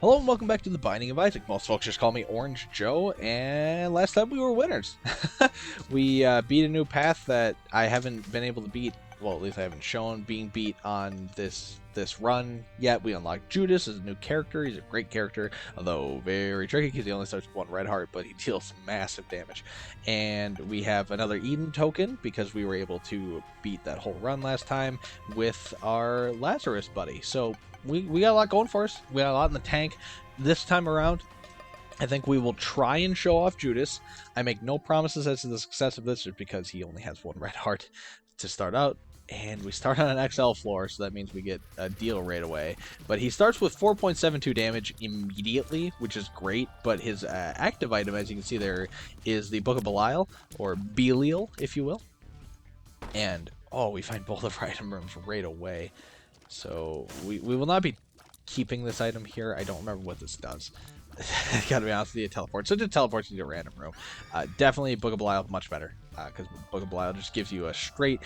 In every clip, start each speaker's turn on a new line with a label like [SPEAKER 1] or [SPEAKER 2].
[SPEAKER 1] Hello and welcome back to the Binding of Isaac. Most folks just call me Orange Joe, and last time we were winners. We beat a new path that I haven't been able to beat. Well, at least I haven't shown being beat on this run yet. We unlocked Judas as a new character. He's a great character, although very tricky because he only starts with one red heart, but he deals massive damage. And we have another Eden token because we were able to beat that whole run last time with our Lazarus buddy. So we got a lot going for us. We got a lot in the tank. This time around, I think we will try and show off Judas. I make no promises as to the success of this just because he only has one red heart to start out. And we start on an XL floor, so that means we get a deal right away. But he starts with 4.72 damage immediately, which is great. But his active item, as you can see there, is the Book of Belial, or Belial, if you will. And, oh, we find both of our item rooms right away. So we will not be keeping this item here. I don't remember what this does. Gotta be honest with you, it teleports. So it teleports into a random room. Definitely Book of Belial much better. Because Book of Belial just gives you a straight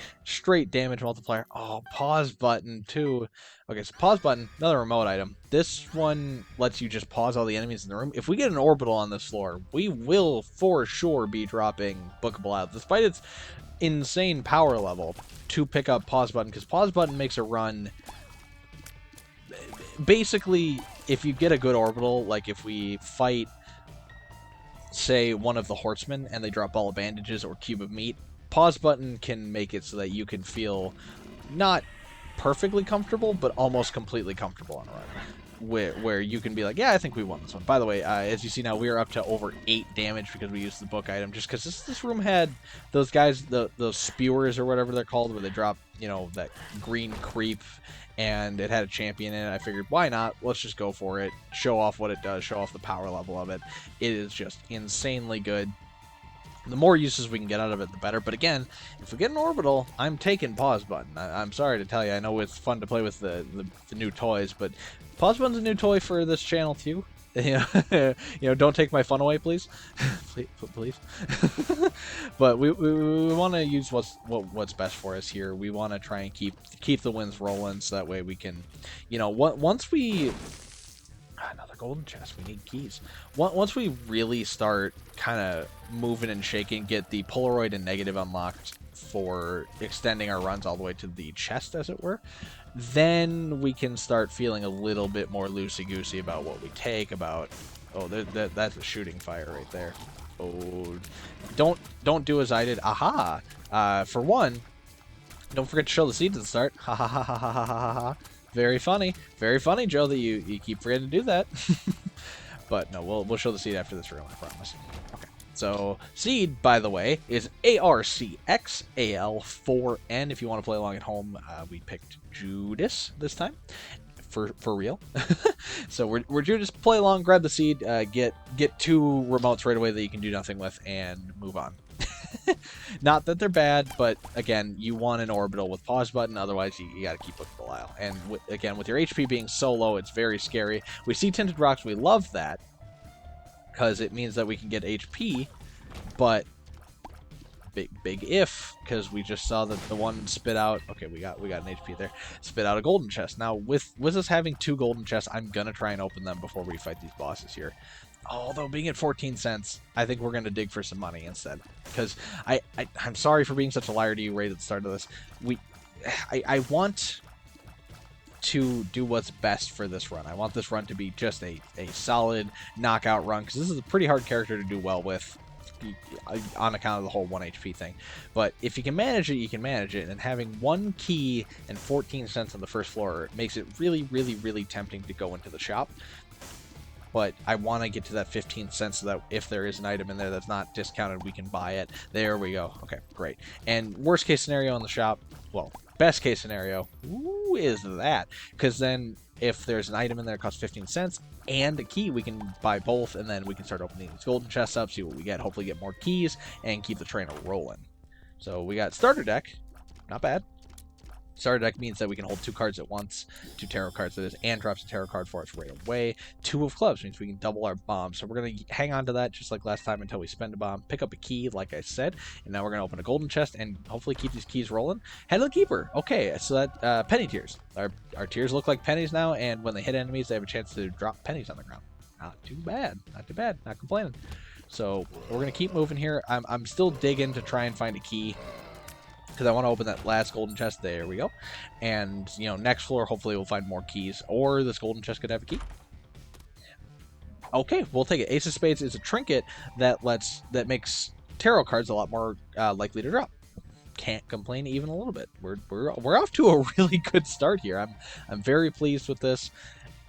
[SPEAKER 1] damage multiplier. Oh, pause button too. Okay, so pause button, another remote item. This one lets you just pause all the enemies in the room. If we get an orbital on this floor, we will for sure be dropping Book of Belial, despite its insane power level, to pick up pause button, because pause button makes a run. Basically, if you get a good orbital, like if we fight, say, one of the horsemen and they drop ball of bandages or cube of meat, pause button can make it so that you can feel not perfectly comfortable, but almost completely comfortable on a run. Where you can be like, yeah, I think we won this one. By the way, as you see now, we are up to over 8 damage because we used the book item, just because this room had those guys, those spewers or whatever they're called, where they drop, you know, that green creep, and it had a champion in it. I figured, why not? Let's just go for it, show off what it does, show off the power level of it. It is just insanely good. The more uses we can get out of it, the better. But again, if we get an orbital, I'm taking pause button. I'm sorry to tell you. I know it's fun to play with the new toys, but pause button's a new toy for this channel too. You know, don't take my fun away, please. please. But we want to use what's best for us here. We want to try and keep the wins rolling, so that way we can, you know, once we. Another golden chest. We need keys. Once we really start kind of moving and shaking, get the Polaroid and negative unlocked for extending our runs all the way to the chest, as it were, then we can start feeling a little bit more loosey-goosey about what we take, about... Oh, that's a shooting fire right there. Oh, don't do as I did. Aha! For one, don't forget to show the seeds at the start. Ha ha ha ha ha ha ha ha. Very funny, Joe, that you keep forgetting to do that. But no, we'll show the seed after this room, I promise. Okay. So seed, by the way, is ARCXAL4N. If you want to play along at home, we picked Judas this time, for real. So we're Judas. Play along, grab the seed, get 2 remotes right away that you can do nothing with, and move on. Not that they're bad, but again, you want an orbital with pause button, otherwise you got to keep Book of Belial. And again, with your HP being so low, it's very scary. We see tinted rocks, we love that, because it means that we can get HP, but big if, because we just saw that the one spit out. Okay, we got an HP there. Spit out a golden chest. Now with us having 2 golden chests, I'm gonna try and open them before we fight these bosses here. Although being at 14 cents, I think we're going to dig for some money instead. Because I'm sorry for being such a liar to you right at the start of this. I want to do what's best for this run. I want this run to be just a solid knockout run, because this is a pretty hard character to do well with, on account of the whole 1 HP thing. But if you can manage it, you can manage it. And having 1 key and 14 cents on the first floor makes it really tempting to go into the shop. But I want to get to that 15 cents so that if there is an item in there that's not discounted, we can buy it. There we go. Okay, great. And worst case scenario in the shop, well, best case scenario, is that. Because then if there's an item in there that costs 15 cents and a key, we can buy both, and then we can start opening these golden chests up, see what we get, hopefully get more keys, and keep the trainer rolling. So we got starter deck. Not bad. Starter deck means that we can hold 2 cards at once, 2 tarot cards that is, and drops a tarot card for us right away. 2 of clubs means we can double our bombs. So we're going to hang on to that just like last time until we spend a bomb, pick up a key, like I said, and now we're going to open a golden chest and hopefully keep these keys rolling. Head of the Keeper. Okay, so that penny tears. Our tears look like pennies now, and when they hit enemies, they have a chance to drop pennies on the ground. Not too bad. Not too bad. Not complaining. So we're going to keep moving here. I'm still digging to try and find a key, because I want to open that last golden chest. There we go. And, you know, next floor, hopefully we'll find more keys. Or this golden chest could have a key. Okay, we'll take it. Ace of Spades is a trinket that makes tarot cards a lot more likely to drop. Can't complain even a little bit. We're off to a really good start here. I'm very pleased with this.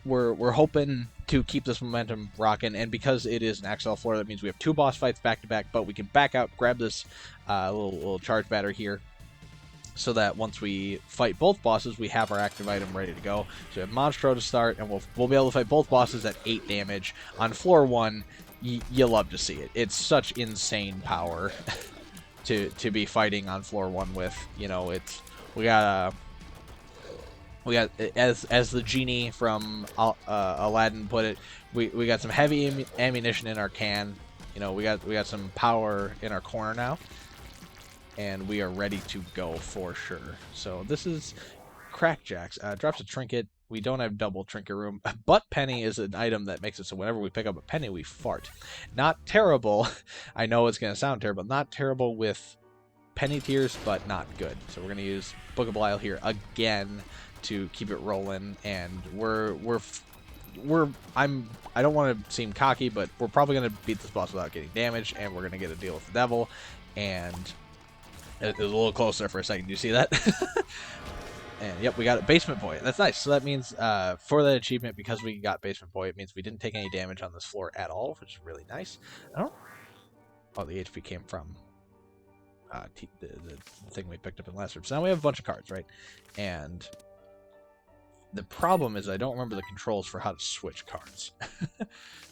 [SPEAKER 1] We're hoping to keep this momentum rocking, and because it is an XL floor, that means we have 2 boss fights back to back, but we can back out, grab this little charge batter here, so that once we fight both bosses, we have our active item ready to go. So we have Monstro to start, and we'll be able to fight both bosses at 8 damage. On floor 1, you love to see it. It's such insane power to be fighting on floor 1 with. You know, we got as the genie from Aladdin put it, we got some heavy ammunition in our can. You know, we got some power in our corner now, and we are ready to go for sure. So this is Crackjacks. Drops a trinket. We don't have double trinket room. Butt penny is an item that makes it so whenever we pick up a penny, we fart. Not terrible. I know it's going to sound terrible. Not terrible with penny tears, but not good. So we're going to use Book of Belial here again to keep it rolling. And I don't want to seem cocky, but we're probably going to beat this boss without getting damaged, and we're going to get a deal with the devil. And it was a little closer for a second. Do you see that? And yep, we got it. Basement Boy. That's nice. So that means for that achievement, because we got Basement Boy, it means we didn't take any damage on this floor at all, which is really nice. Oh, the HP came from the thing we picked up in last room. So now we have a bunch of cards, right? And the problem is I don't remember the controls for how to switch cards.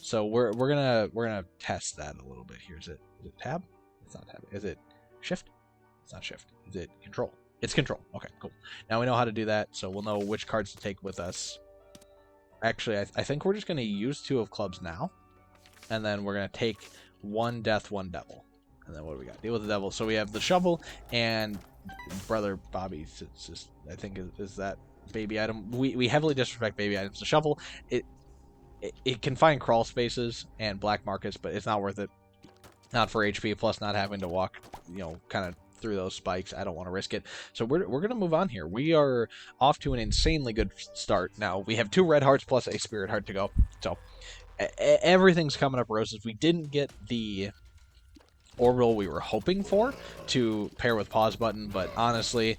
[SPEAKER 1] So we're gonna test that a little bit here. Is it tab? It's not tab. Is it shift? It's not shift. Is it control? It's control. Okay, cool. Now we know how to do that, so we'll know which cards to take with us. Actually, I think we're just going to use 2 of clubs now, and then we're going to take 1 death, 1 devil. And then what do we got? Deal with the devil. So we have the shovel, and Brother Bobby's, I think, is that baby item. We heavily disrespect baby items. The shovel, it can find crawl spaces and black markets, but it's not worth it. Not for HP, plus not having to walk, you know, kind of through those spikes. I don't want to risk it. So we're going to move on here. We are off to an insanely good start. Now, we have 2 red hearts plus a spirit heart to go. So everything's coming up roses. We didn't get the orbital we were hoping for to pair with pause button, but honestly,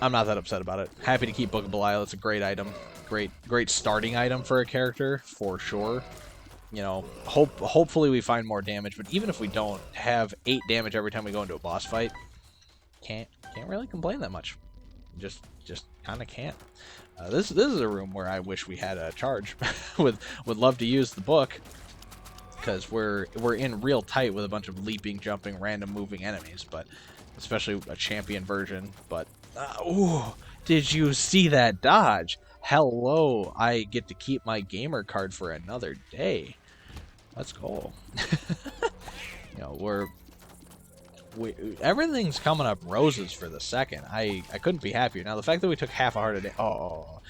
[SPEAKER 1] I'm not that upset about it. Happy to keep Book of Belial. It's a great item. Great starting item for a character, for sure. You know, hopefully we find more damage, but even if we don't have 8 damage every time we go into a boss fight, can't really complain that much. Just kind of can't. This is a room where I wish we had a charge. would love to use the book, because we're in real tight with a bunch of leaping, jumping, random moving enemies, but especially a champion version. But ooh, did you see that dodge? Hello, I get to keep my gamer card for another day. Let's go. You know, everything's coming up roses for the second. I couldn't be happier. Now, the fact that we took half a heart of damage... Oh,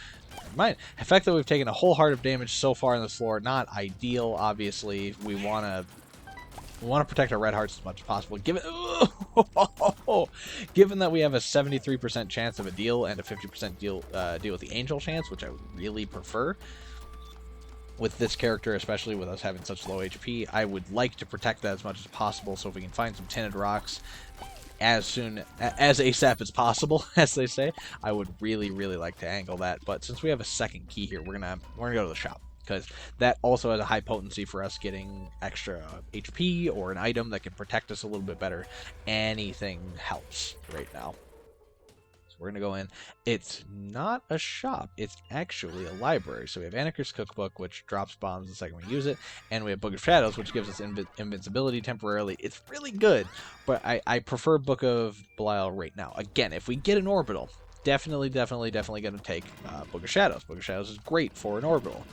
[SPEAKER 1] mind. The fact that we've taken a whole heart of damage so far on this floor, not ideal, obviously. We want to protect our red hearts as much as possible. Given that we have a 73% chance of a deal and a 50% deal with the angel chance, which I really prefer with this character, especially with us having such low HP, I would like to protect that as much as possible. So if we can find some tinted rocks as soon as ASAP as possible, as they say, I would really like to angle that. But since we have a second key here, we're gonna go to the shop, because that also has a high potency for us getting extra HP or an item that can protect us a little bit better. Anything helps right now. So we're going to go in. It's not a shop. It's actually a library. So we have Anarchist's Cookbook, which drops bombs the second we use it. And we have Book of Shadows, which gives us invincibility temporarily. It's really good, but I prefer Book of Belial right now. Again, if we get an orbital, definitely going to take Book of Shadows. Book of Shadows is great for an orbital,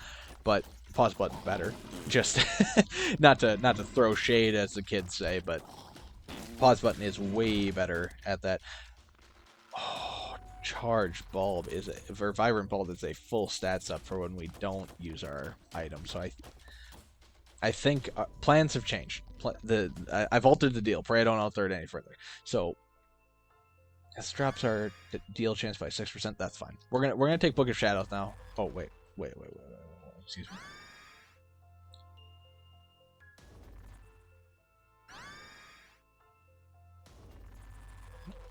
[SPEAKER 1] but pause button's better. Just not to throw shade, as the kids say, but pause button is way better at that. Oh, charge bulb is for vibrant bulb is a full stats up for when we don't use our item. So I think plans have changed. I've altered the deal. Pray I don't alter it any further. So this drops our deal chance by 6%. That's fine. We're gonna take Book of Shadows now. Oh wait. Excuse me.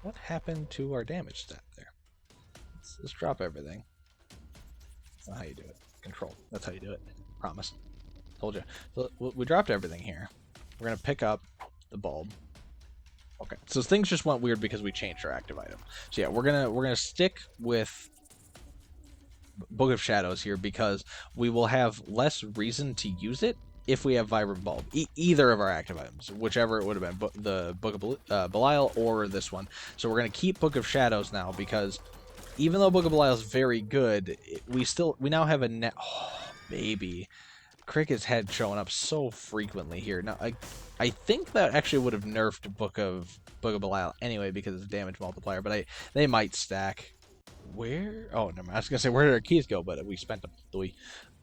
[SPEAKER 1] What happened to our damage stat there? Let's drop everything. That's not how you do it. Control. That's how you do it. Promise. Told you. So we dropped everything here. We're gonna pick up the bulb. Okay. So things just went weird because we changed our active item. So yeah, we're gonna stick with Book of Shadows here because we will have less reason to use it if we have Vibrant Bulb. Either of our active items, whichever it would have been, the Book of Belial or this one. So we're gonna keep Book of Shadows now because even though Book of Belial is very good, we now have a net. Oh, baby. Cricket's head showing up so frequently here. Now, I think that actually would have nerfed Book of Belial anyway because it's a damage multiplier, but they might stack. Where? Oh, never mind. I was gonna say where did our keys go, but we spent them.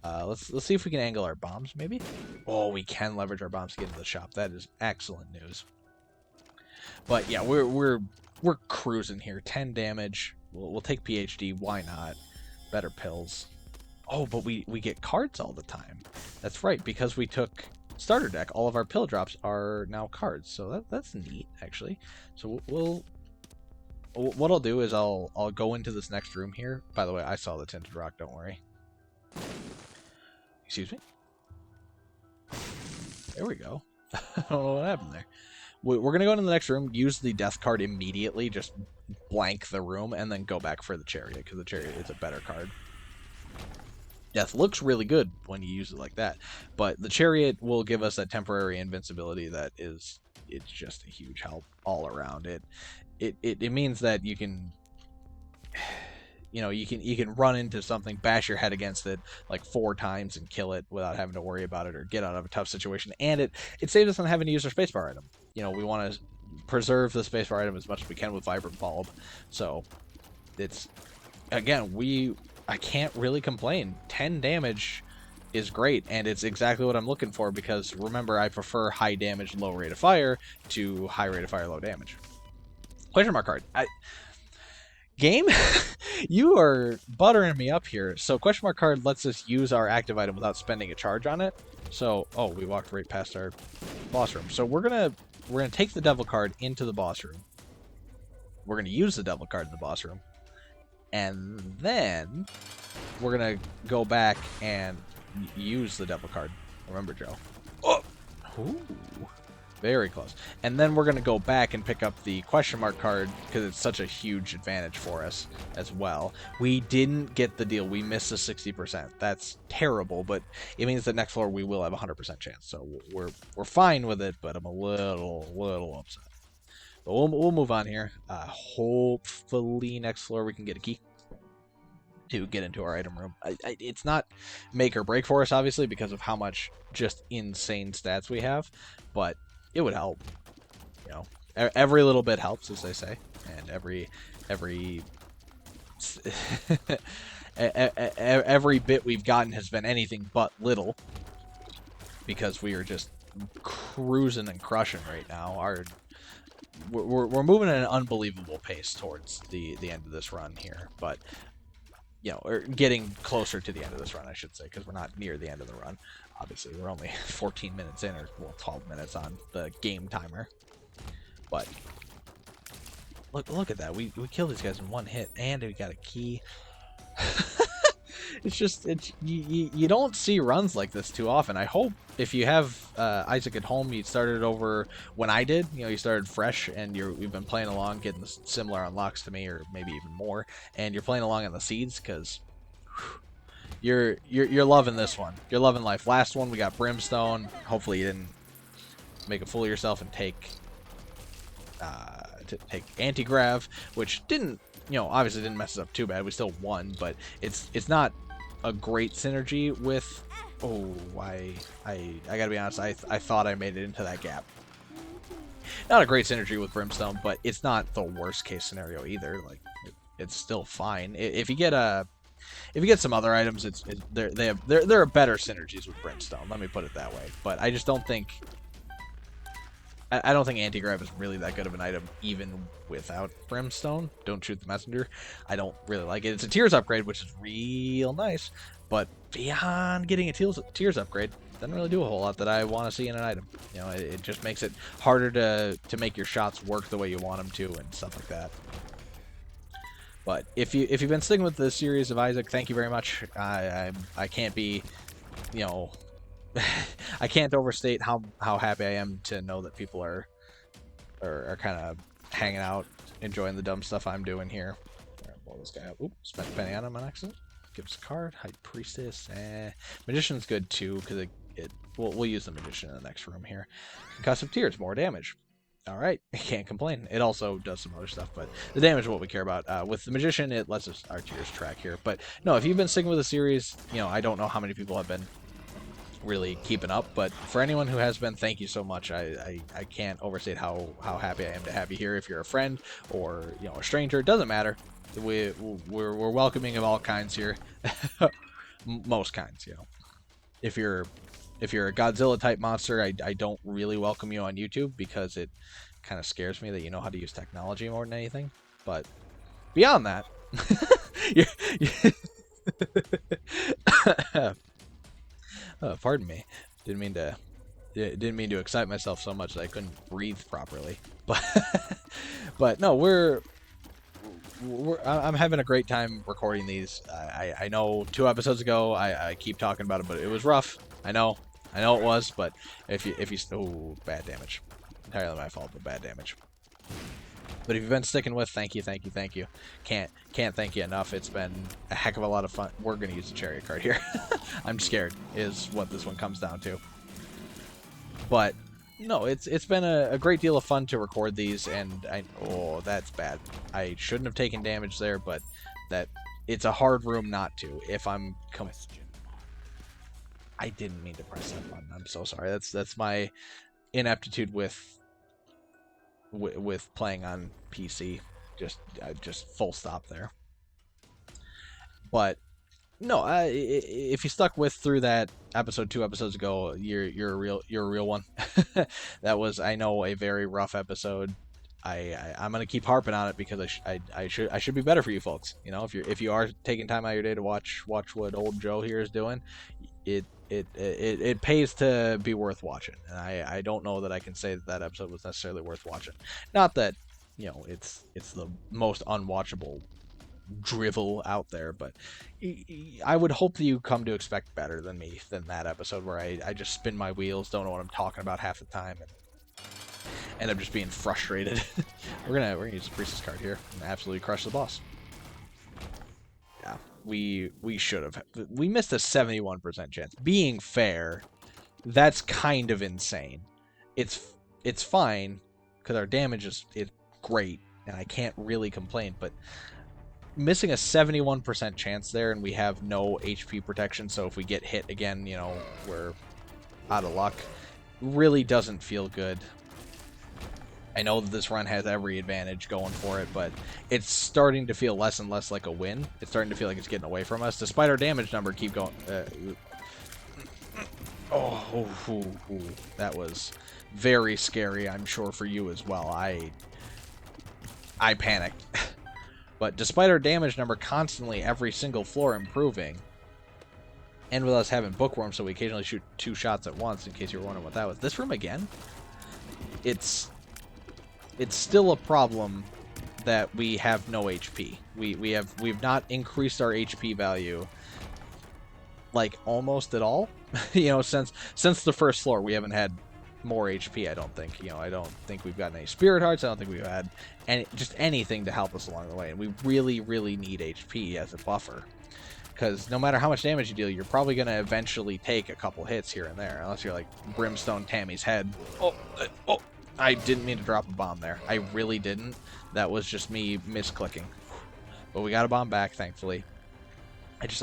[SPEAKER 1] Let's see if we can angle our bombs, maybe. Oh, we can leverage our bombs to get into the shop. That is excellent news. But yeah, we're cruising here. 10 damage. We'll take PhD. Why not? Better pills. Oh, but we get cards all the time. That's right, because we took starter deck. All of our pill drops are now cards, so that's neat, actually. So what I'll do is I'll go into this next room here. By the way, I saw the tinted rock. Don't worry. Excuse me. There we go. I don't know what happened there. We're gonna go into the next room, use the death card immediately, just blank the room, and then go back for the chariot because the chariot is a better card. Death looks really good when you use it like that, but the chariot will give us that temporary invincibility that it's just a huge help all around. It means that you can, you can run into something, bash your head against it like 4 times and kill it without having to worry about it or get out of a tough situation, and it saves us on having to use our spacebar item. We want to preserve the spacebar item as much as we can with Vibrant Bulb, so it's again I can't really complain. 10 damage is great, and it's exactly what I'm looking for because, remember, I prefer high damage, low rate of fire to high rate of fire, low damage. Question mark card. Game? You are buttering me up here. So question mark card lets us use our active item without spending a charge on it. So, oh, we walked right past our boss room. So we're gonna take the devil card into the boss room. We're gonna use the devil card in the boss room. And then we're going to go back and use the devil card. Remember, Joe. Oh! Ooh. Very close. And then we're going to go back and pick up the question mark card because it's such a huge advantage for us as well. We didn't get the deal. We missed the 60%. That's terrible, but it means that next floor we will have a 100% chance. So we're fine with it, but I'm a little upset. But we'll move on here. Hopefully next floor we can get a key to get into our item room. It's not make or break for us, obviously, because of how much just insane stats we have, but it would help. Every little bit helps, as they say, and every every bit we've gotten has been anything but little, because we are just cruising and crushing right now. We're moving at an unbelievable pace towards the end of this run here, but or getting closer to the end of this run, I should say, because we're not near the end of the run. Obviously, we're only 14 minutes in, or 12 minutes on the game timer. But look at that. We killed these guys in one hit, and we got a key. You don't see runs like this too often. I hope if you have Isaac at home, you started over when I did. You started fresh, and you've been playing along, getting similar unlocks to me, or maybe even more, and you're playing along on the seeds because you're loving this one. You're loving life. Last one we got Brimstone. Hopefully you didn't make a fool of yourself and take anti-grav, which didn't you know, obviously didn't mess us up too bad. We still won, but it's not a great synergy with... Oh, I gotta be honest, I thought I made it into that gap. Not a great synergy with Brimstone, but it's not the worst case scenario either. Like, it's still fine. If you get some other items, there are better synergies with Brimstone. Let me put it that way. But I just don't think... I don't think anti-grav is really that good of an item, even without Brimstone. Don't shoot the messenger. I don't really like it. It's a Tears upgrade, which is real nice, but beyond getting a Tears upgrade, doesn't really do a whole lot that I want to see in an item. You know, it just makes it harder to make your shots work the way you want them to and stuff like that. But if you've been sticking with the series of Isaac, thank you very much. I can't be, you know... I can't overstate how happy I am to know that people are kind of hanging out, enjoying the dumb stuff I'm doing here. Right, blow this guy up. Oop, spent a penny on him on accident. Give us a card. High Priestess. Magician's good too, because we'll use the Magician in the next room here. Concussive Tears, more damage. Alright, can't complain. It also does some other stuff, but the damage is what we care about. With the Magician, it lets us our Tears track here. But no, if you've been sticking with the series, you know, I don't know how many people have been really keeping up, but for anyone who has been, thank you so much. I can't overstate how happy I am to have you here. If you're a friend or, you know, a stranger, it doesn't matter. We're welcoming of all kinds here. Most kinds, you know. If you're a Godzilla type monster, I don't really welcome you on YouTube because it kind of scares me that you know how to use technology more than anything. But beyond that, pardon me. Didn't mean to excite myself so much that I couldn't breathe properly. But no, I'm having a great time recording these. I know 2 episodes ago I keep talking about it, but it was rough. I know it was. But if you oh, bad damage. Entirely my fault, but bad damage. But if you've been sticking with, thank you. Can't thank you enough. It's been a heck of a lot of fun. We're gonna use the chariot card here. I'm scared is what this one comes down to. But no, it's been a great deal of fun to record these, and oh, that's bad. I shouldn't have taken damage there, but it's a hard room not to. If I'm I didn't mean to press that button. I'm so sorry. That's my ineptitude with playing on PC. Just full stop there. But no, if you stuck with through that episode 2 episodes ago, you're a real one. That was, I know, a very rough episode. I'm gonna keep harping on it because I should be better for you folks. You know, if you are taking time out of your day to watch what old Joe here is doing, it pays to be worth watching. And I don't know that I can say that episode was necessarily worth watching. Not that, you know, it's the most unwatchable drivel out there, but I would hope that you come to expect better than that episode where I just spin my wheels, don't know what I'm talking about half the time, and end up just being frustrated. we're gonna use the Priestess card here and absolutely crush the boss. Yeah, we should have. We missed a 71% chance. Being fair, that's kind of insane. It's fine because our damage is great and I can't really complain, but missing a 71% chance there, and we have no HP protection, so if we get hit again, you know, we're out of luck. Really doesn't feel good. I know that this run has every advantage going for it, but it's starting to feel less and less like a win. It's starting to feel like it's getting away from us, despite our damage number keep going. That was very scary, I'm sure, for you as well. I panicked. But despite our damage number constantly every single floor improving, and with us having bookworm, so we occasionally shoot 2 shots at once, in case you were wondering what that was. This room again? It's still a problem that we have no HP. We've not increased our HP value like almost at all. You know, since the first floor, we haven't had more HP, I don't think. You know, I don't think we've gotten any spirit hearts. I don't think we've had just anything to help us along the way. And we really need HP as a buffer. Because no matter how much damage you deal, you're probably going to eventually take a couple hits here and there. Unless you're like Brimstone Tammy's head. Oh, I didn't mean to drop a bomb there. I really didn't. That was just me misclicking. but we got a bomb back, thankfully.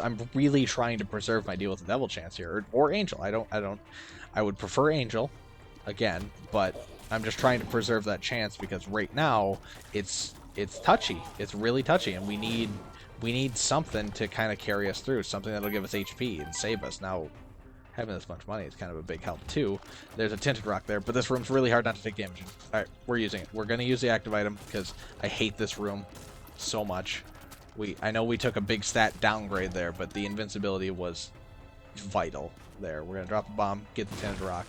[SPEAKER 1] I'm really trying to preserve my deal with the Devil Chance here, or Angel. I would prefer Angel, again, but I'm just trying to preserve that chance because right now it's touchy. It's really touchy, and we need something to kind of carry us through, something that'll give us HP and save us. Now, having this much money is kind of a big help too. There's a Tinted Rock there, but this room's really hard not to take damage in. All right, we're using it. We're gonna use the active item because I hate this room so much. I know we took a big stat downgrade there, but the invincibility was vital there. We're gonna drop a bomb, get the Tinted Rock.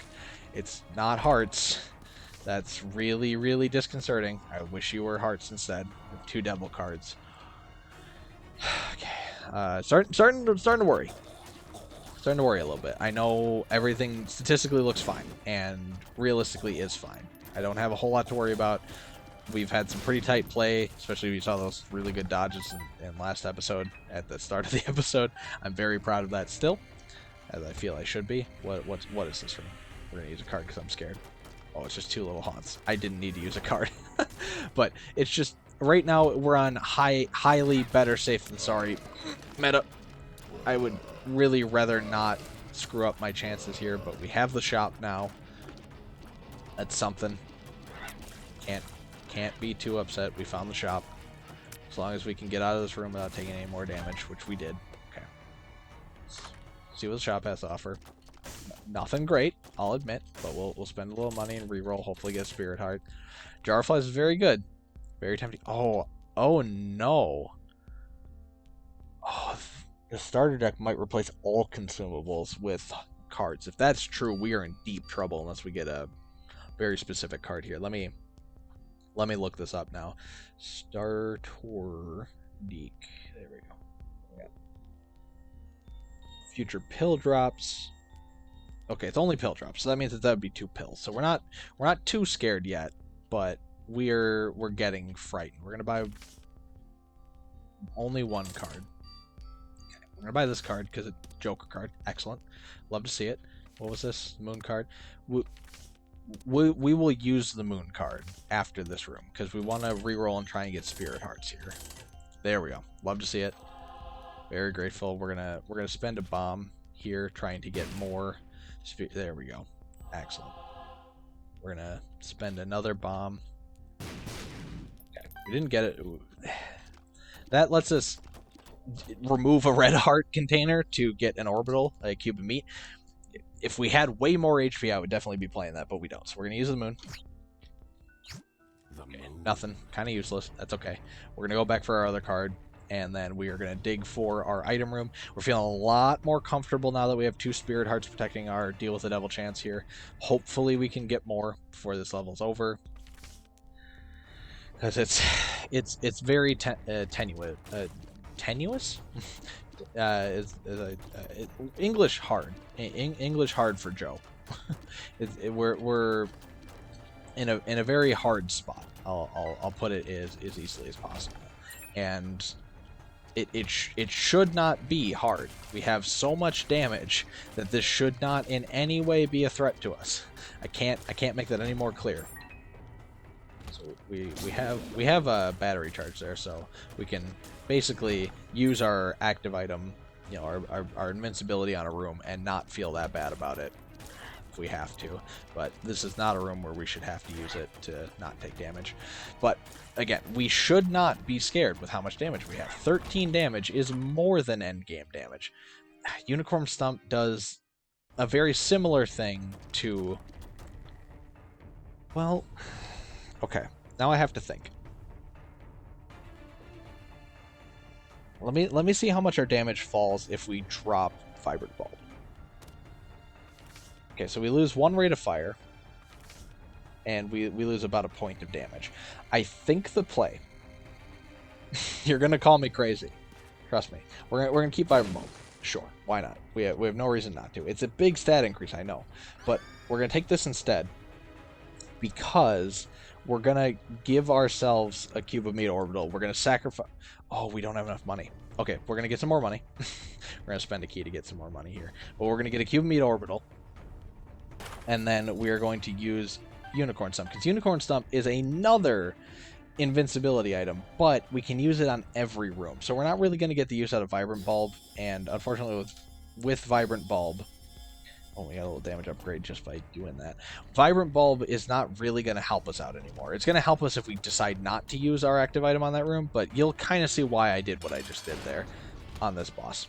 [SPEAKER 1] It's not hearts. That's really, really disconcerting. I wish you were hearts instead. 2 devil cards. Okay, starting to worry. Starting to worry a little bit. I know everything statistically looks fine, and realistically is fine. I don't have a whole lot to worry about. We've had some pretty tight play, especially we saw those really good dodges in last episode, at the start of the episode. I'm very proud of that still, as I feel I should be. What is this room? We're gonna use a card because I'm scared. Oh, it's just 2 little haunts. I didn't need to use a card. But it's just, right now we're on highly better safe than sorry meta. I would really rather not screw up my chances here, but we have the shop now. That's something. Can't be too upset. We found the shop. As long as we can get out of this room without taking any more damage, which we did. Okay. See what the shop has to offer. Nothing great, I'll admit, but we'll spend a little money and reroll. Hopefully get a Spirit Heart. Jar of Flies is very good. Very tempting. Oh no. Oh, the starter deck might replace all consumables with cards. If that's true, we are in deep trouble unless we get a very specific card here. Let me look this up now. Starter deck. There we go. Yeah. Future pill drops. Okay, it's only pill drops, so that means that would be 2 pills. So we're not too scared yet, but we're getting frightened. We're gonna buy only 1 card. Okay, we're gonna buy this card because it's a Joker card. Excellent. Love to see it. What was this? Moon card. We will use the Moon card after this room because we want to reroll and try and get Spirit Hearts here. There we go. Love to see it. Very grateful. We're gonna spend a bomb here trying to get more. There we go. Excellent. We're gonna spend another bomb. Okay, we didn't get it. That lets us remove a red heart container to get an orbital, a cube of meat. If we had way more HP, I would definitely be playing that, but we don't. So we're gonna use the moon. Okay, nothing. Kind of useless. That's okay. We're gonna go back for our other card, and then we are gonna dig for our item room. We're feeling a lot more comfortable now that we have 2 Spirit Hearts protecting our deal with the Devil Chance here. Hopefully we can get more before this level's over, because it's very tenuous. Tenuous? English hard. English hard for Joe. We're in a very hard spot. I'll put it as easily as possible, and it should not be hard. We have so much damage that this should not in any way be a threat to us. I can't make that any more clear. So we have a battery charge there, so we can basically use our active item, you know, our invincibility on a room and not feel that bad about it if we have to. But this is not a room where we should have to use it to not take damage. But again, we should not be scared with how much damage we have. 13 damage is more than endgame damage. Unicorn Stump does a very similar thing to... Well, okay. Now I have to think. Let me see how much our damage falls if we drop Vibrant Bulb. Okay, so we lose 1 rate of fire, and we lose about a point of damage. I think the play... You're gonna call me crazy. Trust me. We're gonna keep Vibrant Bulb. Sure, why not? We have no reason not to. It's a big stat increase, I know. But we're gonna take this instead, because we're gonna give ourselves a cube of meat orbital. We're gonna sacrifice... Oh, we don't have enough money. Okay, we're gonna get some more money. We're gonna spend a key to get some more money here. But we're gonna get a cube of meat orbital, and then we are going to use Unicorn Stump, because Unicorn Stump is another invincibility item, but we can use it on every room. So we're not really going to get the use out of Vibrant Bulb, and unfortunately with Vibrant Bulb, oh, we got a little damage upgrade just by doing that. Vibrant Bulb is not really going to help us out anymore. It's going to help us if we decide not to use our active item on that room, but you'll kind of see why I did what I just did there on this boss.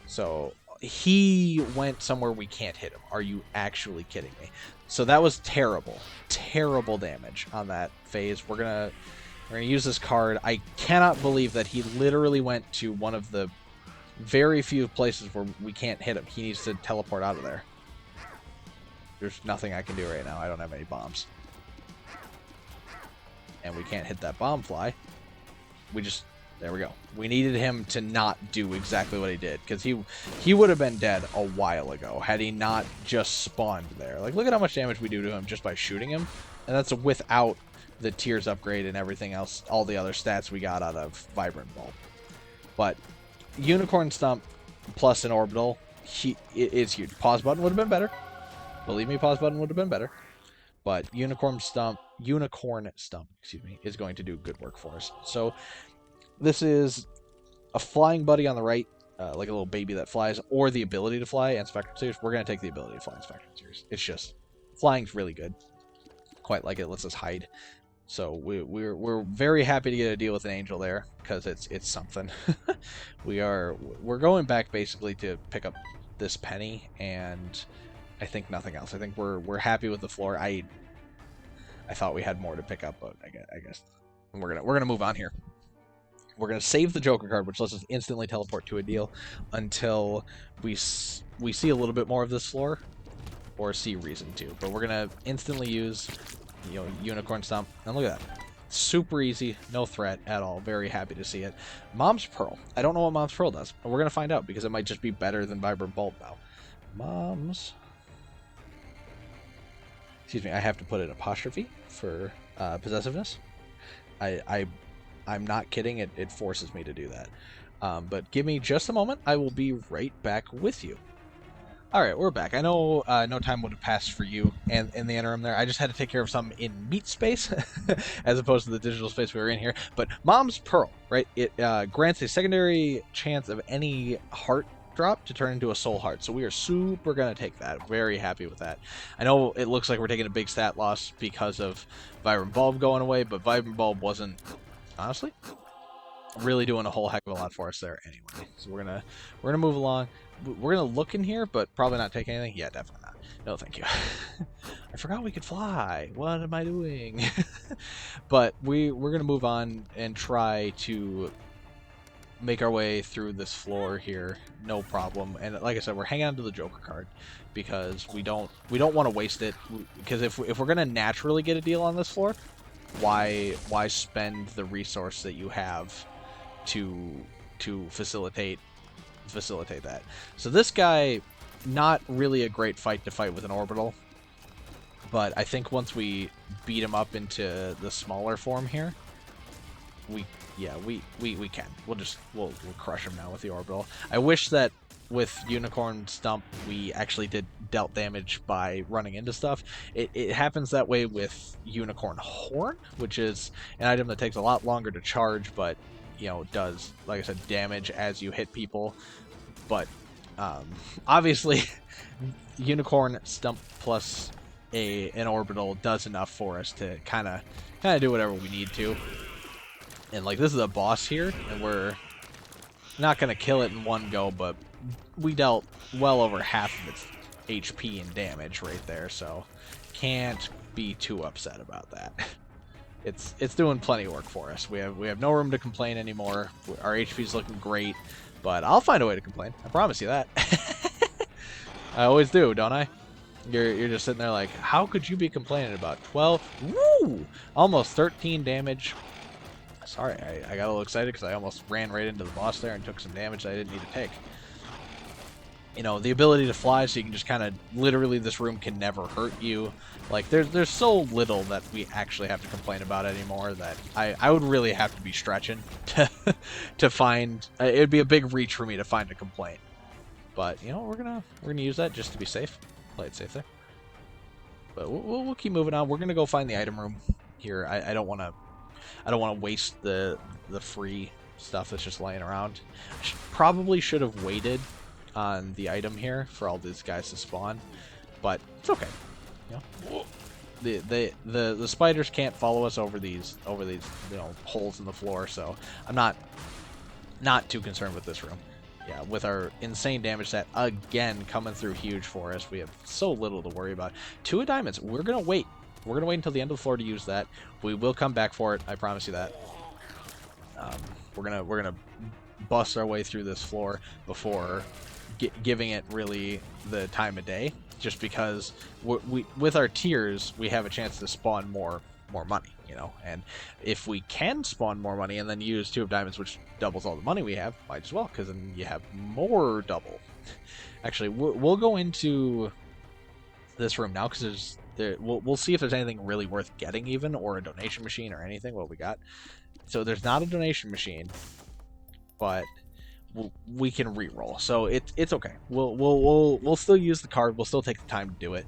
[SPEAKER 1] So he went somewhere we can't hit him. Are you actually kidding me? So that was terrible. Terrible damage on that phase. We're gonna use this card. I cannot believe that he literally went to one of the very few places where we can't hit him. He needs to teleport out of there. There's nothing I can do right now. I don't have any bombs. And we can't hit that bomb fly. There we go. We needed him to not do exactly what he did, because he would have been dead a while ago had he not just spawned there. Like, look at how much damage we do to him just by shooting him, and that's without the Tears upgrade and everything else, all the other stats we got out of Vibrant Bulb. But Unicorn Stump plus an Orbital, it's huge. Pause button would have been better. Believe me, pause button would have been better. But Unicorn Stump, excuse me, is going to do good work for us. So this is a flying buddy on the right, like a little baby that flies, or the ability to fly and Spectral Tears. We're going to take the ability to fly and Spectral Tears. It's just, flying's really good. Quite like it lets us hide. So we're very happy to get a deal with an angel there, because it's something. We're going back basically to pick up this penny, and I think nothing else. I think we're happy with the floor. I thought we had more to pick up, but I guess we're gonna move on here. We're going to save the Joker card, which lets us instantly teleport to a deal until we see a little bit more of this floor, or see reason to. But we're going to instantly use, Unicorn Stump. And look at that. Super easy, no threat at all. Very happy to see it. Mom's Pearl. I don't know what Mom's Pearl does, but we're going to find out, because it might just be better than Vibrant Bulb now. Excuse me, I have to put an apostrophe for possessiveness. I'm not kidding, it forces me to do that. But give me just a moment, I will be right back with you. Alright, we're back. I know no time would have passed for you and in the interim there. I just had to take care of something in meat space, as opposed to the digital space we were in here. But Mom's Pearl, right? It grants a secondary chance of any heart drop to turn into a soul heart. So we are super going to take that. Very happy with that. I know it looks like we're taking a big stat loss because of Vibrant Bulb going away, but Vibrant Bulb wasn't, honestly, really doing a whole heck of a lot for us there anyway. So we're gonna move along. We're gonna look in here, but probably not take anything. Yeah, definitely not. No, thank you. I forgot we could fly. What am I doing? But we're gonna move on and try to make our way through this floor here, no problem. And like I said, we're hanging on to the Joker card because we don't want to waste it. Because if we're gonna naturally get a deal on this floor, why spend the resource that you have to facilitate that? So this guy, not really a great fight to fight with an orbital, but I think once we beat him up into the smaller form here, we can. We'll crush him now with the orbital. I wish that with Unicorn Stump we actually dealt damage by running into stuff. It happens that way with Unicorn Horn, which is an item that takes a lot longer to charge, but does, like I said, damage as you hit people. But obviously Unicorn Stump plus an orbital does enough for us to kind of do whatever we need to. And like, this is a boss here, and we're not gonna kill it in one go, but we dealt well over half of its HP and damage right there, so can't be too upset about that. It's doing plenty of work for us. We have no room to complain anymore. Our HP's looking great, but I'll find a way to complain. I promise you that. I always do, don't I? You're just sitting there like, how could you be complaining about 12? Woo! Almost 13 damage. Sorry, I got a little excited because I almost ran right into the boss there and took some damage that I didn't need to take. The ability to fly, so you can just kind of, literally, this room can never hurt you. Like, there's so little that we actually have to complain about anymore that I would really have to be stretching to find. It'd be a big reach for me to find a complaint. But we're gonna use that just to be safe. Play it safe there. But we'll keep moving on. We're gonna go find the item room here. I don't want to I don't want to waste the free stuff that's just laying around. Probably should have waited on the item here for all these guys to spawn, but it's okay. You know, the spiders can't follow us over these holes in the floor, so I'm not too concerned with this room. Yeah, with our insane damage set again coming through huge for us, we have so little to worry about. 2 of diamonds. We're gonna wait. We're gonna wait until the end of the floor to use that. We will come back for it. I promise you that. We're gonna bust our way through this floor before giving it really the time of day. Just because we with our tiers, we have a chance to spawn more money, you know, and if we can spawn more money and then use 2 of diamonds, which doubles all the money we have, might as well, because then you have more double. Actually, we'll go into this room now, because we'll see if there's anything really worth getting, even, or a donation machine or anything. What we got? So there's not a donation machine, but we can re-roll, so it's okay. We'll still use the card. We'll still take the time to do it.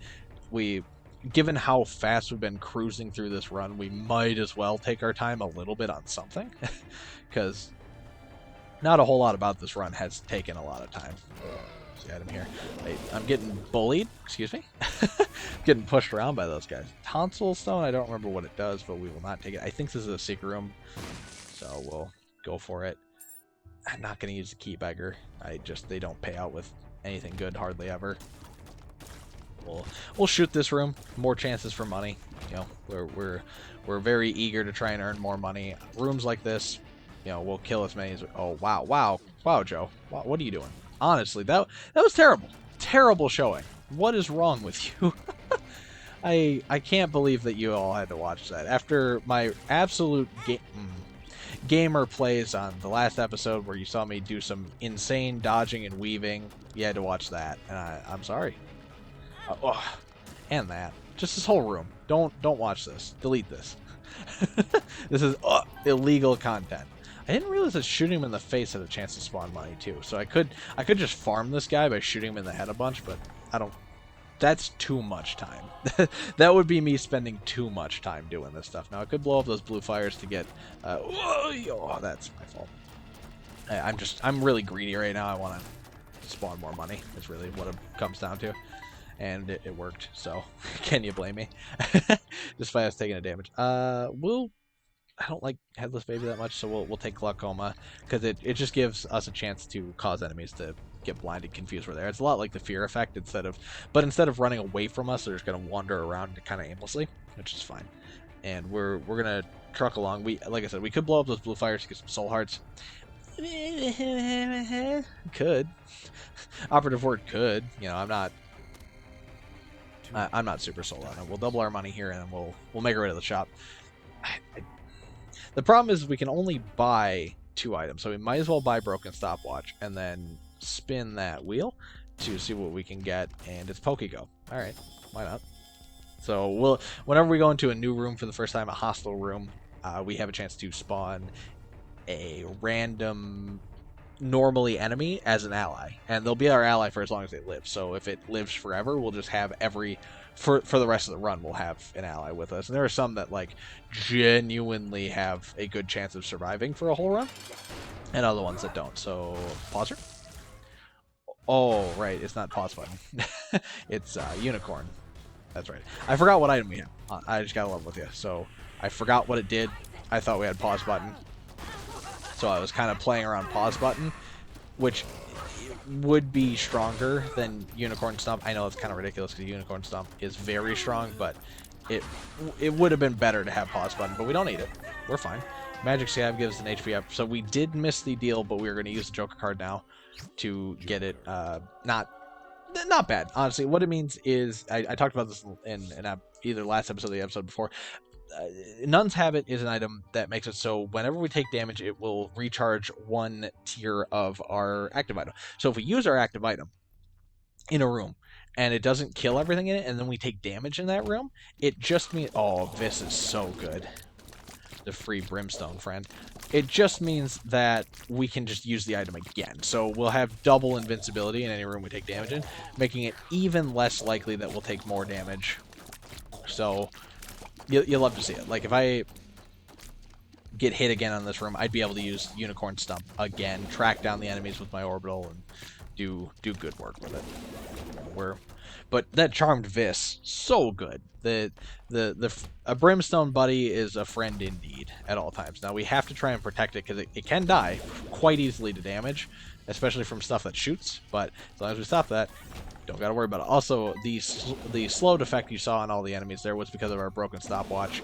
[SPEAKER 1] Given how fast we've been cruising through this run, we might as well take our time a little bit on something, because not a whole lot about this run has taken a lot of time. See item here. I'm getting bullied. Excuse me. Getting pushed around by those guys. Tonsil stone. I don't remember what it does, but we will not take it. I think this is a secret room, so we'll go for it. I'm not going to use the key beggar. They don't pay out with anything good hardly ever. We'll shoot this room. More chances for money. You know, we're very eager to try and earn more money. Rooms like this, you know, we'll kill as many as. Oh wow, Joe. Wow, what are you doing? Honestly, that was terrible. Terrible showing. What is wrong with you? I can't believe that you all had to watch that after my absolute gamer plays on the last episode where you saw me do some insane dodging and weaving. You had to watch that, and I'm sorry. And that. Just this whole room. Don't watch this. Delete this. This is illegal content. I didn't realize that shooting him in the face had a chance to spawn money too. So I could just farm this guy by shooting him in the head a bunch, but I don't. That's too much time. That would be me spending too much time doing this stuff. Now I could blow up those blue fires to get. Oh, that's my fault. I'm really greedy right now. I want to spawn more money. Is really what it comes down to. And it worked, so can you blame me? Despite us taking a damage. I don't like Headless Baby that much, so we'll take Glaucoma, because it just gives us a chance to cause enemies to get blinded, confused where they're. It's a lot like the fear effect, instead of running away from us, they're just gonna wander around kind of aimlessly, which is fine. And we're gonna truck along. Like I said, we could blow up those blue fires to get some soul hearts. Could. Operative word could. You know, I'm not super sold on it. We'll double our money here, and then we'll make our way to the shop. The problem is we can only buy 2 items, so we might as well buy Broken Stopwatch and then spin that wheel to see what we can get. And it's Pokego. All right, why not? So whenever we go into a new room for the first time, a hostile room, we have a chance to spawn a random normally enemy as an ally, and they'll be our ally for as long as they live. So if it lives forever, we'll just have for the rest of the run, we'll have an ally with us. And there are some that like genuinely have a good chance of surviving for a whole run, and other ones that don't. So pauser. Oh right, it's not pause button. It's unicorn. That's right. I forgot what item we have. I just got to level with you. So I forgot what it did. I thought we had pause button. So I was kind of playing around pause button, which would be stronger than Unicorn Stump. I know it's kind of ridiculous because Unicorn Stump is very strong, but it would have been better to have pause button, but we don't need it. We're fine. Magic Scab gives an HP up. So we did miss the deal, but we're going to use the Joker card now to get it. Not bad, honestly. What it means is, I talked about this in either last episode or the episode before. Nun's Habit is an item that makes it so whenever we take damage, it will recharge 1 tier of our active item. So if we use our active item in a room and it doesn't kill everything in it, and then we take damage in that room, it just means... Oh, this is so good. The free Brimstone friend. It just means that we can just use the item again. So we'll have double invincibility in any room we take damage in, making it even less likely that we'll take more damage. So... You'll love to see it. Like, if I get hit again on this room, I'd be able to use Unicorn Stump again, track down the enemies with my orbital, and do good work with it. But that Charmed Vis, so good. A Brimstone buddy is a friend indeed at all times. Now we have to try and protect it because it can die quite easily to damage, especially from stuff that shoots. But as long as we stop that, don't gotta worry about it. Also, the slow defect you saw on all the enemies there was because of our broken stopwatch.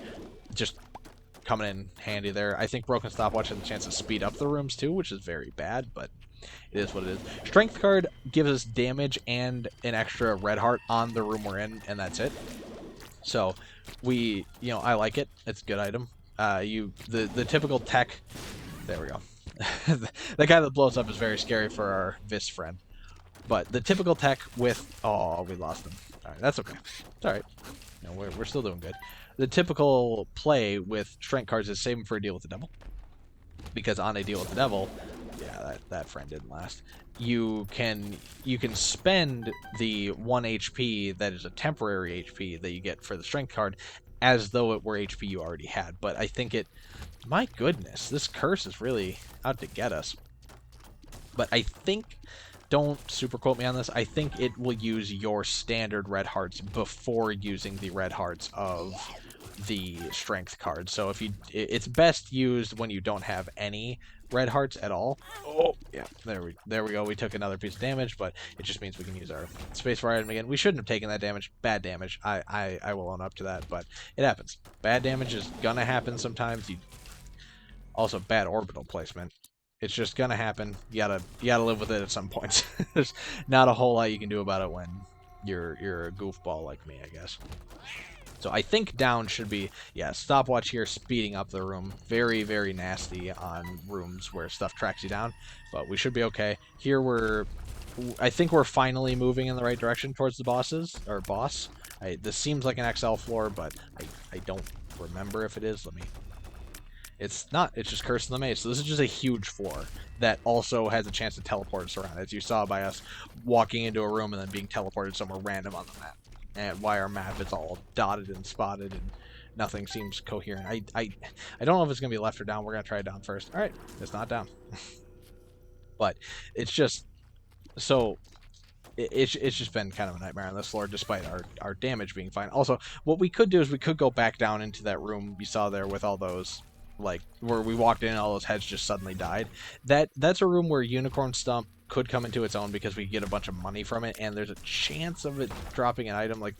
[SPEAKER 1] Just coming in handy there. I think broken stopwatch has a chance to speed up the rooms too, which is very bad, but it is what it is. Strength card gives us damage and an extra red heart on the room we're in, and that's it. So I like it. It's a good item. The typical tech. There we go. The guy that blows up is very scary for our Vis friend. But the typical tech with... Oh, we lost him. Alright, that's okay. It's alright. We're still doing good. The typical play with strength cards is save them for a deal with the devil. Because on a deal with the devil... Yeah, that friend didn't last. You can spend the 1 HP that is a temporary HP that you get for the strength card as though it were HP you already had. But I think my goodness, this curse is really out to get us. But I think, don't super quote me on this, I think it will use your standard red hearts before using the red hearts of the strength card. So it's best used when you don't have any red hearts at all. Oh yeah, there we go. We took another piece of damage, but it just means we can use our spacebar item again. We shouldn't have taken that damage. Bad damage. I will own up to that, but it happens. Bad damage is gonna happen sometimes. Also bad orbital placement. It's just gonna happen. You gotta live with it at some points. There's not a whole lot you can do about it when you're a goofball like me, I guess. So I think down should be, yeah, stopwatch here, speeding up the room. Very, very nasty on rooms where stuff tracks you down, but we should be okay. Here I think we're finally moving in the right direction towards the boss. This seems like an XL floor, but I don't remember if it is. It's not, it's just Curse of the Maze. So this is just a huge floor that also has a chance to teleport us around, as you saw by us walking into a room and then being teleported somewhere random on the map. And why our map is all dotted and spotted and nothing seems coherent. I don't know if it's going to be left or down. We're going to try it down first. All right, it's not down. But it's just... So, it's just been kind of a nightmare on this floor, despite our damage being fine. Also, what we could do is we could go back down into that room you saw there with all those... Like, where we walked in and all those heads just suddenly died. That's a room where Unicorn Stump could come into its own because we get a bunch of money from it, and there's a chance of it dropping an item like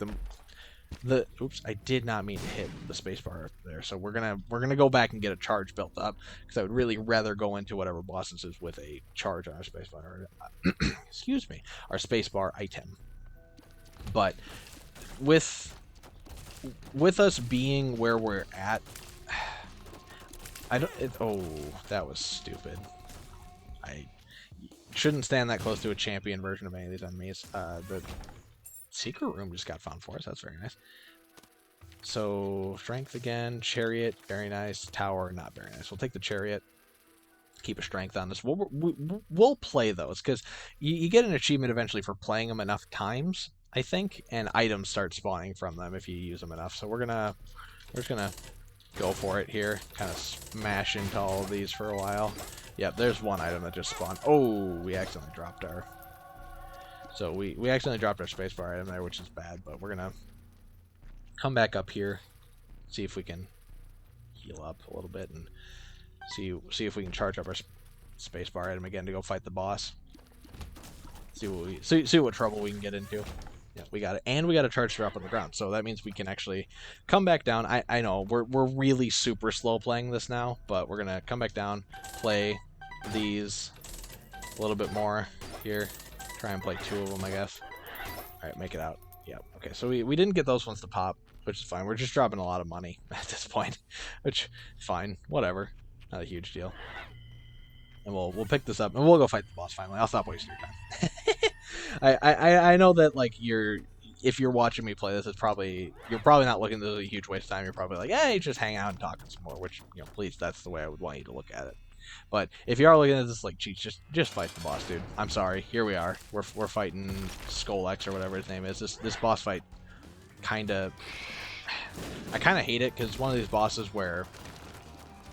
[SPEAKER 1] oops, I did not mean to hit the spacebar there. So we're gonna go back and get a charge built up, because I would really rather go into whatever boss this is with a charge on our spacebar, or, excuse me, our spacebar item. But with us being where we're at, oh, that was stupid. I shouldn't stand that close to a champion version of any of these enemies. The secret room just got found for us. That's very nice. So, strength again. Chariot, very nice. Tower, not very nice. We'll take the chariot. Keep a strength on this. We'll play those, because you get an achievement eventually for playing them enough times, I think, and items start spawning from them if you use them enough. So we're just gonna go for it here. Kind of smash into all of these for a while. Yep, there's one item that just spawned. Oh, we accidentally dropped our... So we accidentally dropped our spacebar item there, which is bad, but we're gonna come back up here, see if we can heal up a little bit, and see if we can charge up our spacebar item again to go fight the boss. See what trouble we can get into. Yeah, we got it, and we got a charge drop on the ground, so that means we can actually come back down. I know we're really super slow playing this now, but we're gonna come back down, play these a little bit more here, try and play 2 of them, I guess. All right, make it out. Yeah, okay. So we didn't get those ones to pop, which is fine. We're just dropping a lot of money at this point, which fine, whatever, not a huge deal. And we'll pick this up and we'll go fight the boss finally. I'll stop wasting your time. I know that, like, if you're watching me play this, you're probably not looking at this as a huge waste of time. You're probably like, hey, just hang out and talk some more, which, please, that's the way I would want you to look at it. But if you are looking at this like, geez, just fight the boss, dude. I'm sorry. Here we are. We're fighting Skolex or whatever his name is. This boss fight I kind of hate it, because it's one of these bosses where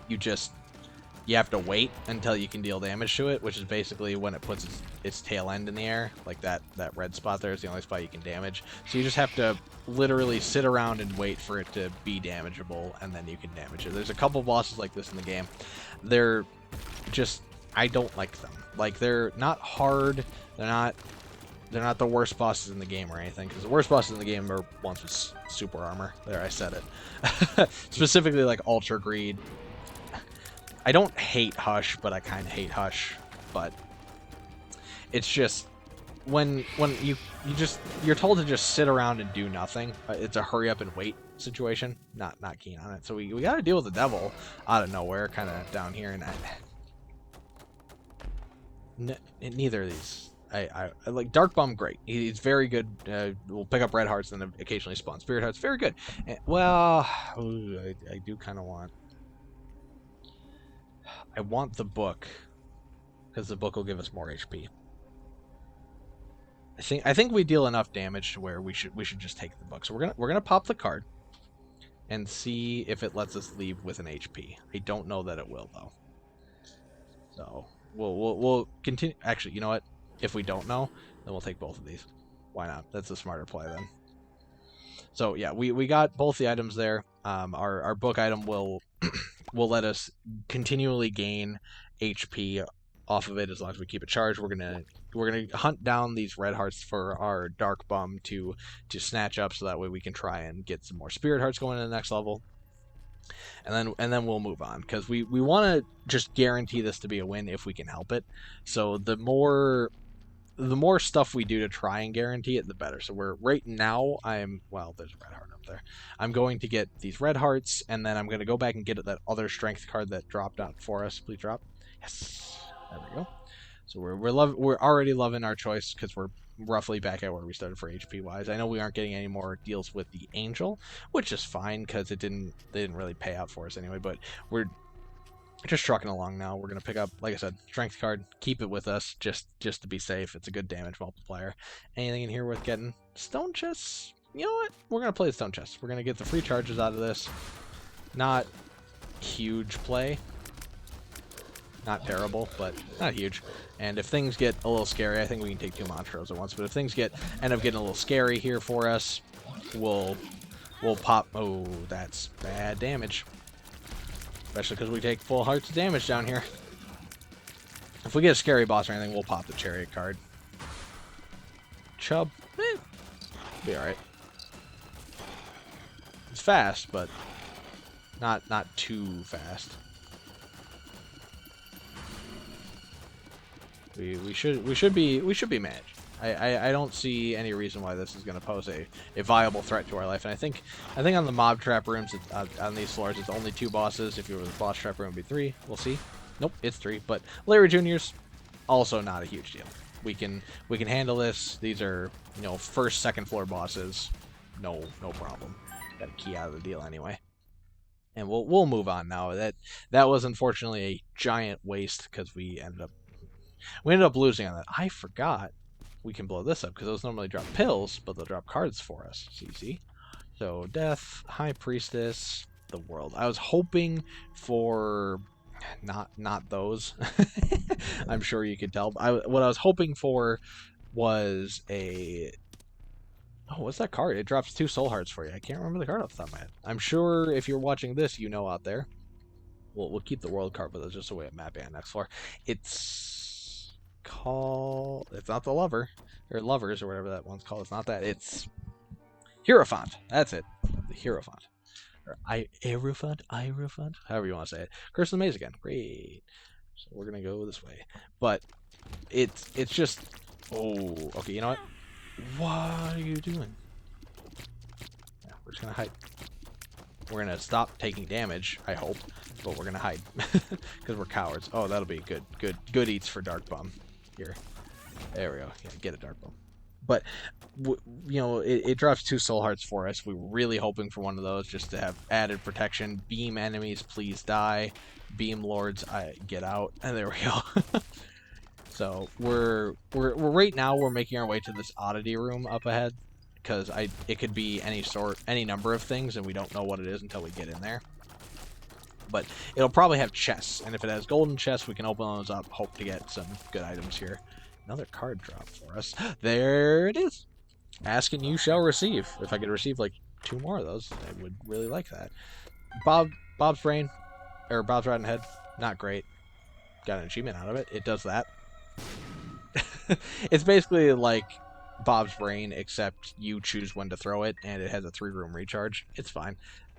[SPEAKER 1] you have to wait until you can deal damage to it, which is basically when it puts its tail end in the air. Like that red spot there is the only spot you can damage. So you just have to literally sit around and wait for it to be damageable, and then you can damage it. There's a couple bosses like this in the game. They're just, I don't like them. Like, they're not hard. They're not the worst bosses in the game or anything, because the worst bosses in the game are ones with super armor. There, I said it. Specifically, like Ultra Greed. I don't hate Hush, but I kind of hate Hush. But it's just when you're told to just sit around and do nothing. It's a hurry up and wait situation. Not keen on it. So we got to deal with the devil out of nowhere, kind of down here, and neither of these. I like Dark Bum. Great, he's very good. We'll pick up red hearts and then occasionally spawn spirit hearts. Very good. And, well, I do kind of want. I want the book, because the book will give us more HP. I think we deal enough damage to where we should just take the book. So we're gonna pop the card and see if it lets us leave with an HP. I don't know that it will though. So we'll continue. Actually, you know what? If we don't know, then we'll take both of these. Why not? That's a smarter play then. So yeah, we got both the items there. Our book item will let us continually gain HP off of it as long as we keep it charged. We're gonna hunt down these red hearts for our Dark Bum to snatch up, so that way we can try and get some more spirit hearts going to the next level. And then we'll move on, because we want to just guarantee this to be a win if we can help it. So the more stuff we do to try and guarantee it, the better. So right now, well, there's a red heart up there. I'm going to get these red hearts, and then I'm going to go back and get that other strength card that dropped out for us. Please drop. Yes. There we go. So we're already loving our choice, because we're roughly back at where we started for HP wise. I know we aren't getting any more deals with the angel, which is fine, because they didn't really pay out for us anyway. But we're just trucking along now. We're gonna pick up, like I said, strength card, keep it with us just to be safe. It's a good damage multiplier. Anything in here worth getting? Stone chests. You know what? We're gonna play the stone chests. We're gonna get the free charges out of this. Not huge play. Not terrible, but not huge. And if things get a little scary, I think we can take 2 Monstros at once. But if things end up getting a little scary here for us, we'll pop. Oh, that's bad damage. Especially because we take full hearts of damage down here. If we get a scary boss or anything, we'll pop the chariot card. Chub, be alright. It's fast, but not too fast. We should be managed. I don't see any reason why this is going to pose a viable threat to our life. And I think on the mob trap rooms, on these floors, it's only 2 bosses. If you were the boss trap room, it would be 3. We'll see. Nope, it's 3. But Larry Juniors, also not a huge deal. We can handle this. These are, first, second floor bosses. No problem. Got a key out of the deal anyway. And we'll move on now. That was unfortunately a giant waste, because we ended up losing on that. I forgot we can blow this up, because those normally drop pills, but they'll drop cards for us. See? So Death, High Priestess, the World. I was hoping for not those. I'm sure you could tell. What I was hoping for was a. Oh, what's that card? It drops 2 soul hearts for you. I can't remember the card off the top of my head. I'm sure if you're watching this, you know out there. We'll keep the World card with us just so we have mapping on next floor. It's not the Lover, or Lovers, or whatever that one's called. It's not that. It's Hierophant. That's it. The Hierophant. Or Hierophant, however you want to say it. Curse of the Maze again. Great. So we're gonna go this way. But it's just. Oh, okay. You know what? What are you doing? Yeah, we're just gonna hide. We're gonna stop taking damage, I hope, but we're gonna hide because we're cowards. Oh, that'll be good eats for Dark Bum. Here, there we go. Yeah, get a Dark Bum. But it drops 2 soul hearts for us. We were really hoping for one of those just to have added protection. Beam enemies, please die. Beam lords, get out. And there we go. So we're right now we're making our way to this oddity room up ahead, because it could be any number of things, and we don't know what it is until we get in there. But it'll probably have chests, and if it has golden chests, we can open those up, hope to get some good items here. Another card drop for us. There it is. Ask and you shall receive. If I could receive like 2 more of those, I would really like that. Bob's brain, or Bob's rotten head, not great. Got an achievement out of it. It does that. It's basically like Bob's brain, except you choose when to throw it, and it has a 3-room recharge. It's fine.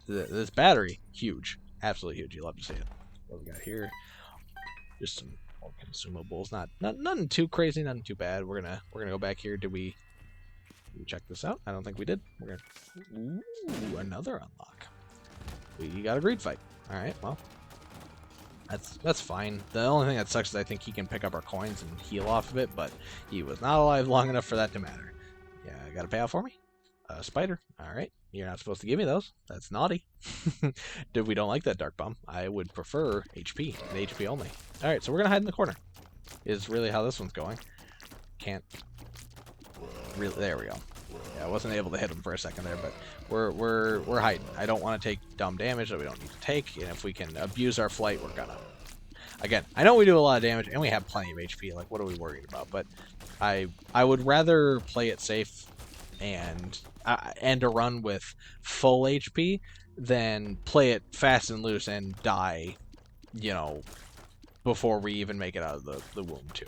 [SPEAKER 1] This battery, huge. Absolutely huge. You love to see it. What we got here? Just some more consumables. Nothing too crazy, nothing too bad. We're gonna go back here. Did we check this out? I don't think we did. We're gonna ooh, another unlock. We got a greed fight. All right, well, that's fine. The only thing that sucks is I think he can pick up our coins and heal off of it, but he was not alive long enough for that to matter. Yeah, got to pay out for me. Spider. All right, you're not supposed to give me those. That's naughty. We don't like that dark bomb. I would prefer HP and HP only. All right, so we're gonna hide in the corner. Is really how this one's going. Can't really. There we go. Yeah, I wasn't able to hit him for a second there, but we're hiding. I don't want to take dumb damage that we don't need to take, and if we can abuse our flight, we're gonna. Again, I know we do a lot of damage, and we have plenty of HP. Like, what are we worried about? But I would rather play it safe and end a run with full HP than play it fast and loose and die, you know, before we even make it out of the womb too.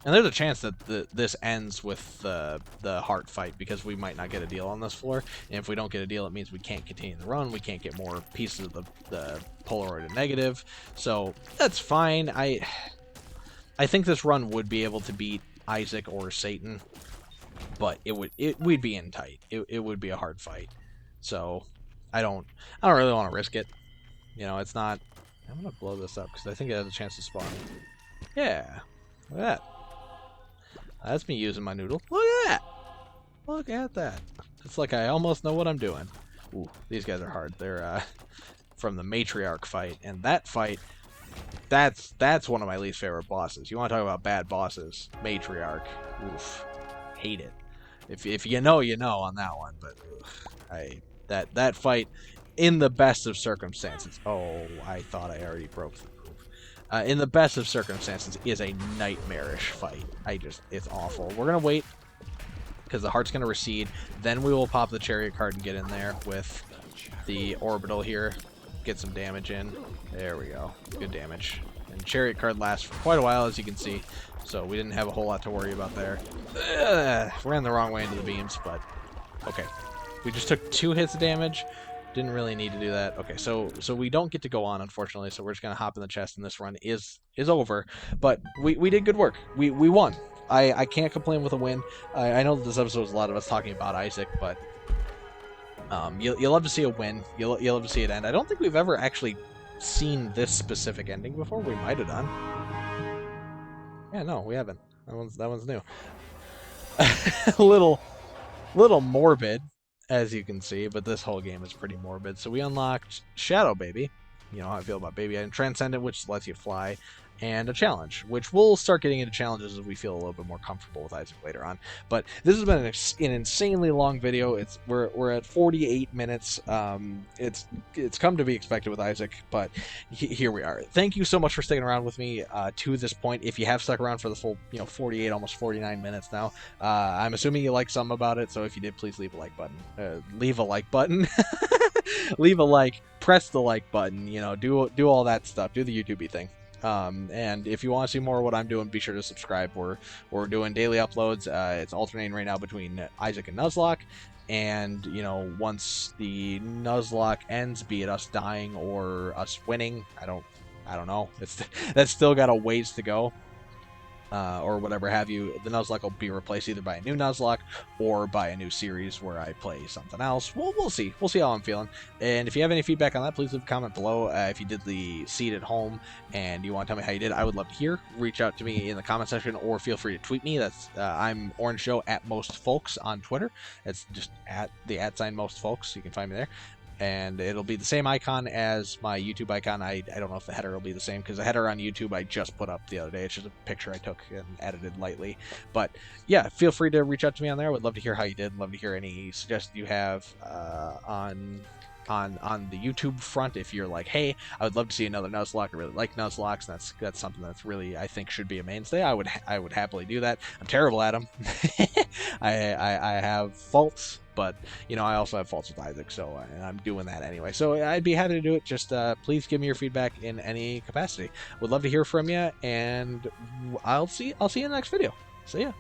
[SPEAKER 1] And there's a chance that this ends with the heart fight, because we might not get a deal on this floor. And if we don't get a deal, it means we can't continue the run. We can't get more pieces of the Polaroid and negative. So that's fine. I think this run would be able to beat Isaac or Satan, but we'd be in tight. It would be a hard fight. So I don't really want to risk it. You know, it's not. I'm gonna blow this up because I think it has a chance to spawn. Yeah, look at that. That's me using my noodle. Look at that! Look at that. It's like I almost know what I'm doing. Ooh, these guys are hard. They're from the matriarch fight, and that fight, that's one of my least favorite bosses. You want to talk about bad bosses? Matriarch. Oof. Hate it. If you know, you know on that one. But oof, that fight, in the best of circumstances. Oh, I thought I already broke the roof. In the best of circumstances, is a nightmarish fight. It's awful. We're gonna wait because the heart's gonna recede. Then we will pop the chariot card and get in there with the orbital here. Get some damage in. There we go. Good damage. And chariot card lasts for quite a while, as you can see. So we didn't have a whole lot to worry about there. Ran the wrong way into the beams, but okay. We just took 2 hits of damage. Didn't really need to do that. Okay, so we don't get to go on, unfortunately, so we're just going to hop in the chest, and this run is over. But we did good work. We won. I can't complain with a win. I know that this episode was a lot of us talking about Isaac, but you'll love to see a win. You'll love to see it end. I don't think we've ever actually seen this specific ending before. We might have done. Yeah, no, we haven't. That one's new. A little morbid, as you can see, but this whole game is pretty morbid. So we unlocked Shadow Baby. You know how I feel about Baby. And Transcendent, which lets you fly. And a challenge, which we'll start getting into challenges as we feel a little bit more comfortable with Isaac later on. But this has been an insanely long video. We're at 48 minutes. It's come to be expected with Isaac, but here we are. Thank you so much for sticking around with me to this point. If you have stuck around for the full 48, almost 49 minutes now, I'm assuming you like something about it. So if you did, please leave a like button. Leave a like button. Leave a like. Press the like button. Do all that stuff. Do the YouTube-y thing. And if you want to see more of what I'm doing, be sure to subscribe. We're doing daily uploads. It's alternating right now between Isaac and Nuzlocke. And, once the Nuzlocke ends, be it us dying or us winning, I don't know. That's still got a ways to go. Or whatever have you. The Nuzlocke will be replaced either by a new Nuzlocke or by a new series where I play something else. We'll see. We'll see how I'm feeling. And if you have any feedback on that, please leave a comment below. If you did the seed at home and you want to tell me how you did, I would love to hear. Reach out to me in the comment section or feel free to tweet me. That's I'm Orange Joe at Most Folks on Twitter. It's just at the @ Most Folks. You can find me there. And it'll be the same icon as my YouTube icon. I don't know if the header will be the same, because the header on YouTube I just put up the other day. It's just a picture I took and edited lightly. But yeah, feel free to reach out to me on there. I would love to hear how you did. Love to hear any suggestions you have on on the YouTube front. If you're like, hey, I would love to see another Nuzlocke. I really like Nuzlocks. That's something that's really, I think, should be a mainstay. I would happily do that. I'm terrible at them. I have faults, but I also have faults with Isaac, so I'm doing that anyway. So I'd be happy to do it. Just please give me your feedback in any capacity. Would love to hear from you, and I'll see you in the next video. See ya.